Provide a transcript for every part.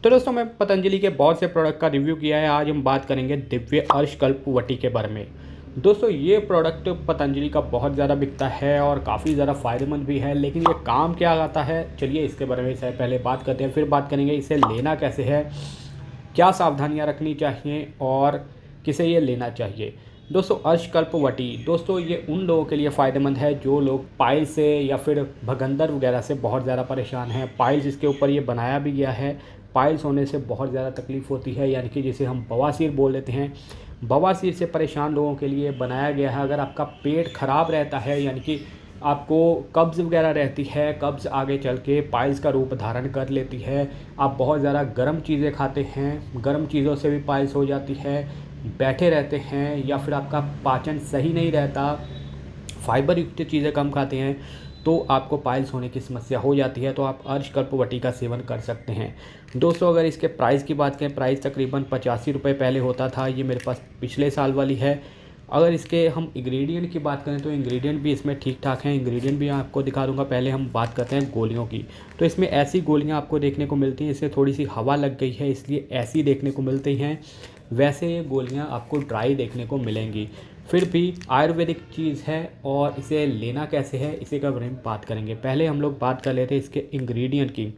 तो दोस्तों मैं पतंजलि के बहुत से प्रोडक्ट का रिव्यू किया है। आज हम बात करेंगे दिव्य अर्श कल्प वटी के बारे में। दोस्तों ये प्रोडक्ट पतंजलि का बहुत ज़्यादा बिकता है और काफ़ी ज़्यादा फ़ायदेमंद भी है, लेकिन ये काम क्या आता है चलिए इसके बारे में से पहले बात करते हैं, फिर बात करेंगे इसे लेना कैसे है, क्या सावधानियाँ रखनी चाहिए और किसे ये लेना चाहिए। दोस्तों अर्शकल्प वटी दोस्तों ये उन लोगों के लिए फ़ायदेमंद है जो लोग पाइल्स से या फिर भगंदर वगैरह से बहुत ज़्यादा परेशान हैं। पाइल्स इसके ऊपर ये बनाया भी गया है। पाइल्स होने से बहुत ज़्यादा तकलीफ़ होती है, यानी कि जिसे हम बवासीर बोल लेते हैं। बवासीर से परेशान लोगों के लिए बनाया गया है। अगर आपका पेट ख़राब रहता है, यानी कि आपको कब्ज़ वगैरह रहती है, कब्ज़ आगे चल के पाइल्स का रूप धारण कर लेती है, आप बहुत ज़्यादा गर्म चीज़ें खाते हैं, गर्म चीज़ों से भी पाइल्स हो जाती है, बैठे रहते हैं या फिर आपका पाचन सही नहीं रहता, फाइबर युक्त चीज़ें कम खाते हैं, तो आपको पाइल्स होने की समस्या हो जाती है, तो आप अर्शकल्प वटी का सेवन कर सकते हैं। दोस्तों अगर इसके प्राइस की बात करें, प्राइस तकरीबन 85 रुपये पहले होता था। ये मेरे पास पिछले साल वाली है। अगर इसके हम इंग्रेडिएंट की बात करें तो इंग्रेडिएंट भी इसमें ठीक ठाक हैं। इंग्रेडिएंट भी आपको दिखा दूंगा। पहले हम बात करते हैं गोलियों की। तो इसमें ऐसी गोलियां आपको देखने को मिलती हैं, इससे थोड़ी सी हवा लग गई है इसलिए ऐसी देखने को मिलती हैं। वैसे ये गोलियां आपको ड्राई देखने को मिलेंगी। फिर भी आयुर्वेदिक चीज़ है और इसे लेना कैसे है इसी के बारे में बात करेंगे। पहले हम लोग बात कर लेते हैं इसके इंग्रेडिएंट की।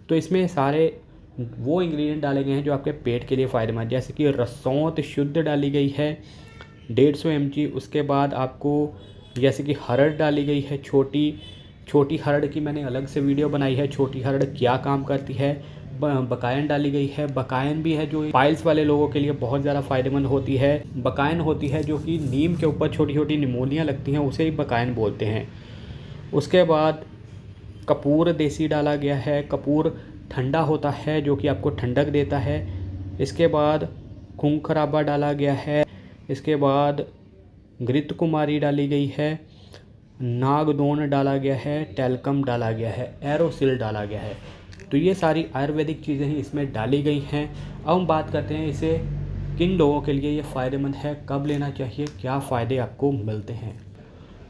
तो इसमें सारे वो इंग्रेडिएंट डाले गए हैं जो आपके पेट के लिए फ़ायदेमंद, जैसे कि रसौंत शुद्ध डाली गई है 150 mg। उसके बाद आपको जैसे कि हरड़ डाली गई है, छोटी हरड़ की मैंने अलग से वीडियो बनाई है, छोटी हरड़ क्या काम करती है। बकायन डाली गई है। बकायन भी है जो पाइल्स वाले लोगों के लिए बहुत ज़्यादा फ़ायदेमंद होती है। बकायन होती है जो कि नीम के ऊपर छोटी छोटी निमोनियाँ लगती हैं, उसे ही बकायन बोलते हैं। उसके बाद कपूर देसी डाला गया है। कपूर ठंडा होता है जो कि आपको ठंडक देता है। इसके बाद खूंखराबा डाला गया है। इसके बाद घृत कुमारी डाली गई है, नागदोन डाला गया है, टेलकम डाला गया है, एरोसिल डाला गया है। तो ये सारी आयुर्वेदिक चीज़ें ही इसमें डाली गई हैं। अब हम बात करते हैं इसे किन लोगों के लिए ये फ़ायदेमंद है, कब लेना चाहिए, क्या फ़ायदे आपको मिलते हैं।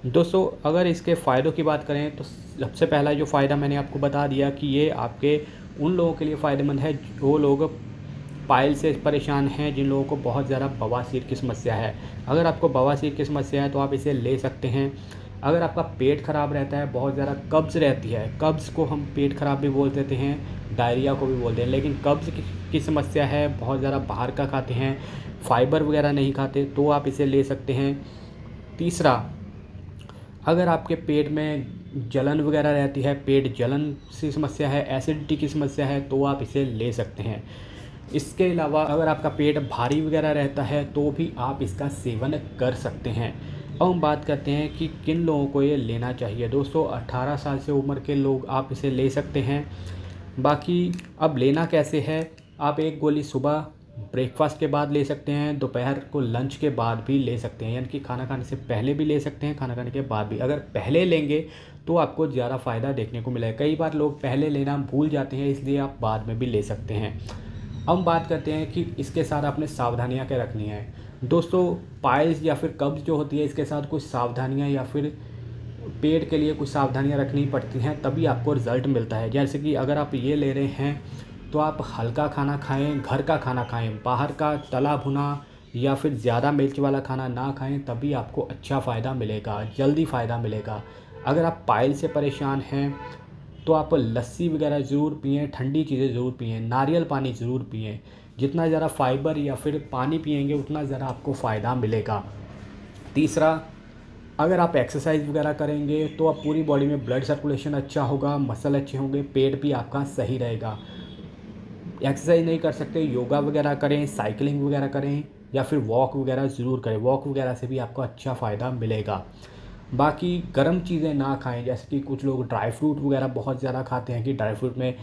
दोस्तों अगर इसके फ़ायदों की बात करें तो सबसे पहला जो फ़ायदा मैंने आपको बता दिया कि ये आपके उन लोगों के लिए फ़ायदेमंद है जो लोग पाइल से परेशान हैं, जिन लोगों को बहुत ज़्यादा बवासीर की समस्या है। अगर आपको बवासीर की समस्या है तो आप इसे ले सकते हैं। अगर आपका पेट ख़राब रहता है, बहुत ज़्यादा कब्ज़ रहती है, कब्ज़ को हम पेट ख़राब भी बोल देते हैं, डायरिया को भी बोलते हैं, लेकिन कब्ज़ की समस्या है, बहुत ज़्यादा बाहर का खाते हैं, फाइबर वगैरह नहीं खाते, तो आप इसे ले सकते हैं। तीसरा, अगर आपके पेट में जलन वगैरह रहती है, पेट जलन की समस्या है, एसिडिटी की समस्या है, तो आप इसे ले सकते हैं। इसके अलावा अगर आपका पेट भारी वगैरह रहता है तो भी आप इसका सेवन कर सकते हैं। अब हम बात करते हैं कि किन लोगों को ये लेना चाहिए। दोस्तों 18 साल से उम्र के लोग आप इसे ले सकते हैं। बाकी अब लेना कैसे है, आप एक गोली सुबह ब्रेकफास्ट के बाद ले सकते हैं, दोपहर को लंच के बाद भी ले सकते हैं, यानी कि खाना खाने से पहले भी ले सकते हैं, खाना खाने के बाद भी। अगर पहले लेंगे तो आपको ज़्यादा फ़ायदा देखने को मिलेगा। कई बार लोग पहले लेना भूल जाते हैं, इसलिए आप बाद में भी ले सकते हैं। अब हम बात करते हैं कि इसके साथ आपने सावधानियां क्या रखनी है। दोस्तों पाइल्स या फिर कब्ज़ जो होती है, इसके साथ कुछ सावधानियां या फिर पेट के लिए कुछ सावधानियां रखनी पड़ती हैं, तभी आपको रिज़ल्ट मिलता है। जैसे कि अगर आप ये ले रहे हैं तो आप हल्का खाना खाएं, घर का खाना खाएं, बाहर का तला भुना या फिर ज़्यादा मिर्च वाला खाना ना खाएं, तभी आपको अच्छा फ़ायदा मिलेगा, जल्दी फ़ायदा मिलेगा। अगर आप पाइल से परेशान हैं तो आप लस्सी वगैरह ज़रूर पिएं, ठंडी चीज़ें ज़रूर पिएं, नारियल पानी ज़रूर पिएं। जितना ज़्यादा फाइबर या फिर पानी पिएंगे उतना ज़्यादा आपको फ़ायदा मिलेगा। तीसरा, अगर आप एक्सरसाइज वगैरह करेंगे तो आप पूरी बॉडी में ब्लड सर्कुलेशन अच्छा होगा, मसल अच्छे होंगे, पेट भी आपका सही रहेगा। एक्सरसाइज नहीं कर सकते, योगा वगैरह करें, साइकिलिंग वगैरह करें या फिर वॉक वगैरह ज़रूर करें। वॉक वगैरह से भी आपको अच्छा फ़ायदा मिलेगा। बाकी गर्म चीज़ें ना खाएं, जैसे कि कुछ लोग ड्राई फ्रूट वगैरह बहुत ज़्यादा खाते हैं कि ड्राई फ्रूट में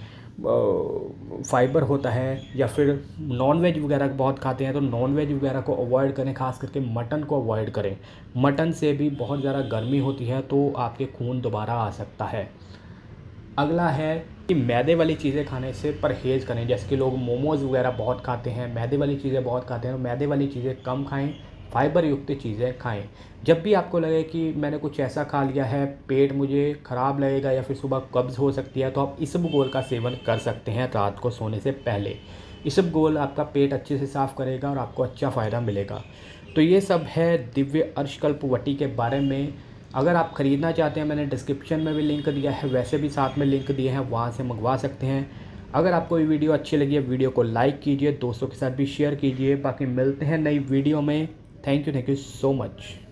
फाइबर होता है, या फिर नॉन वेज वगैरह बहुत खाते हैं, तो नॉन वेज वगैरह को अवॉइड करें, खास करके मटन को अवॉइड करें। मटन से भी बहुत ज़्यादा गर्मी होती है तो आपके खून दोबारा आ सकता है। अगला है कि मैदे वाली चीज़ें खाने से परहेज़ करें, जैसे कि लोग मोमोज़ वगैरह बहुत खाते हैं, मैदे वाली चीज़ें बहुत खाते हैं, तो मैदे वाली चीज़ें कम खाएं, फाइबर युक्त चीज़ें खाएं। जब भी आपको लगे कि मैंने कुछ ऐसा खा लिया है, पेट मुझे ख़राब लगेगा या फिर सुबह कब्ज़ हो सकती है, तो आप इसबगोल का सेवन कर सकते हैं रात को सोने से पहले। इसबगोल आपका पेट अच्छे से साफ़ करेगा और आपको अच्छा फ़ायदा मिलेगा। तो ये सब है दिव्य अर्शकल्प वटी के बारे में। अगर आप ख़रीदना चाहते हैं, मैंने डिस्क्रिप्शन में भी लिंक दिया है, वैसे भी साथ में लिंक दिए हैं, वहाँ से मंगवा सकते हैं। अगर आपको ये वीडियो अच्छी लगी है, वीडियो को लाइक कीजिए, दोस्तों के साथ भी शेयर कीजिए। बाकी मिलते हैं नई वीडियो में। Thank you so much.